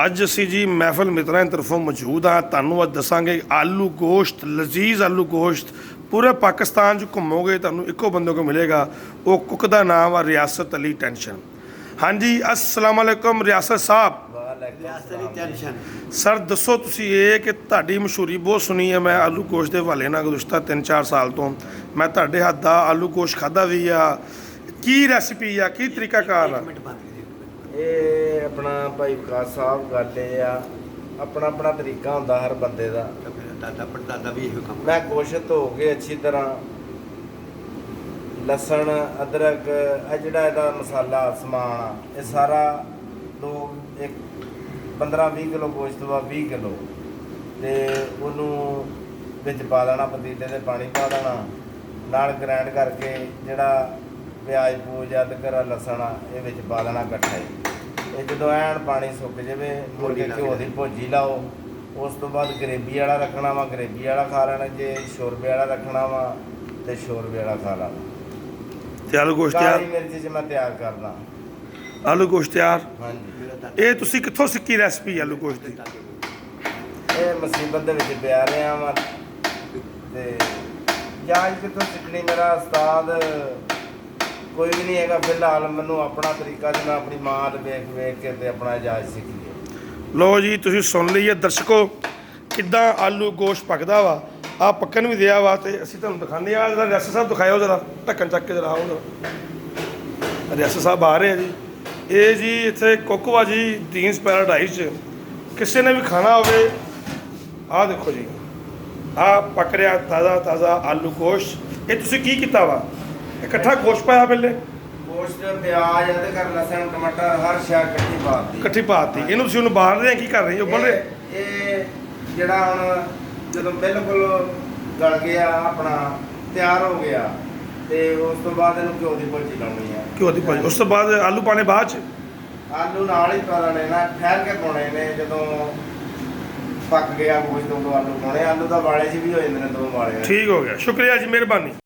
ਅੱਜ ਅਸੀਂ ਜੀ ਮਹਿਫਲ ਮਿੱਤਰਾਂ ਦੀ ਤਰਫੋਂ ਮੌਜੂਦ ਹਾਂ। ਤੁਹਾਨੂੰ ਅੱਜ ਦੱਸਾਂਗੇ ਆਲੂ ਗੋਸ਼ਤ, ਲਜ਼ੀਜ਼ ਆਲੂ ਗੋਸ਼ਤ पूरे पाकिस्तान च घूमोगे तो एको बंदे को मिलेगा। वो कुक का नाम है रियासत अली टेंशन। हाँ जी, अस्सलाम वालेकुम रियासत साहब। सर दसो तुसी ये कि तुहाडी मशहूरी बहुत सुनी है मैं आलू गोश्त के हवाले नाल गुज़श्ता 3-4 साल तो मैं तुहाडे हत्थ दा आलू गोश्त खादा भी आ। की रेसिपी आ, की तरीकाकार आ? ये अपना भाई विकास साहब गल ये आ, अपना अपना तरीका होंदा हर बंदे दा। मैं गोश्त धो के अच्छी तरह लसन अदरक जिहड़ा इहदा मसाला समान आ ये सारा लोग एक 15-20 किलो गोश्त वा 20 किलो ते उहनूं विच पा देना, पतीले ते पानी पा देना, नाल ग्राइंड करके जिहड़ा प्याज पूज अदरक लसन आ ये विच पा देना इकट्ठा ही। ये जदों ऐन पानी सुक जावे मुड़ के घ्यो दी भुजी लाओ। उस तो बाद ग्रेवी वाला रखना वा, ग्रेवी वाला खा लेना, जे शोरबे वाला रखना वा तो शोरबे वाला खा लेना। आलू गोश्त तैयार, काली मिर्च च मैं तैयार करना। आलू गोश्त तैयार। हाँ जी, ये तुसी कित्थों सिक्खी रेसिपी आलू गोश्त दी? ये मुसीबत दे विच पिया रहा वा ते जाच कित्थों सिक्खनी, मेरा उस्ताद कोई भी नहीं हैगा फिलहाल। मैनूं अपना तरीका ते मैं अपनी मां ते वेख वेख के ते अपना जाच सीखी है। लो जी तुसीं सुन लईए दर्शकों किद्दां आलू गोश्त पकदा वा। आ पक्कन भी दिया वा ते असीं तुहानूं दिखाने आ। जरा रियासत साहब दिखाओ, जरा ढक्कन चक के जरा आओ जरा। रियासत साहब आ रहे हैं जी। ये जी इत्थे कुक वा जी दीन्स पैराडाइज च। किसी ने भी खाना होवे आ देखो जी, आ पक रहा ताज़ा ताज़ा आलू गोश्त। ये तुसीं की कीता वा? इकट्ठा गोश्त पाया पहले, गोश्त प्याज अदरक लसन टमाटर हर शय इकट्ठी पाती इकट्ठी पाती। इहनूं तुसीं हुण बाहर रहे की कर रहे हो? उबल रहे? ये ਜਿਹੜਾ ਹੁਣ ਜਦੋਂ ਬਿਲਕੁਲ ਗਲ ਗਿਆ ਆਪਣਾ ਤਿਆਰ ਹੋ ਗਿਆ ਤੇ ਉਸ ਤੋਂ ਬਾਅਦ ਇਹਨੂੰ ਘਿਓ ਦੀ ਭੁਰਜੀ ਲਾਉਣੀ ਆ। ਘਿਓ ਦੀ ਭਾਜੀ, ਉਸ ਤੋਂ ਬਾਅਦ ਆਲੂ ਪਾਣੇ ਬਾਅਦ ਚ? ਆਲੂ ਨਾਲ ਹੀ ਪਾ ਦੇਣੇ ਨਾ, ਠਹਿਰ ਕੇ ਪਾਉਣੇ ਨੇ। ਜਦੋਂ ਪੱਕ ਗਿਆ ਗੋਸ਼ਤ ਤੋਂ ਆਲੂ ਪਾਉਣੇ। ਆਲੂ ਤਾਂ ਵਾਲੇ 'ਚ ਵੀ ਹੋ ਜਾਂਦੇ ਨੇ, ਦੋ ਵਾਲੇ। ठीक हो गया, शुक्रिया जी, मेहरबानी।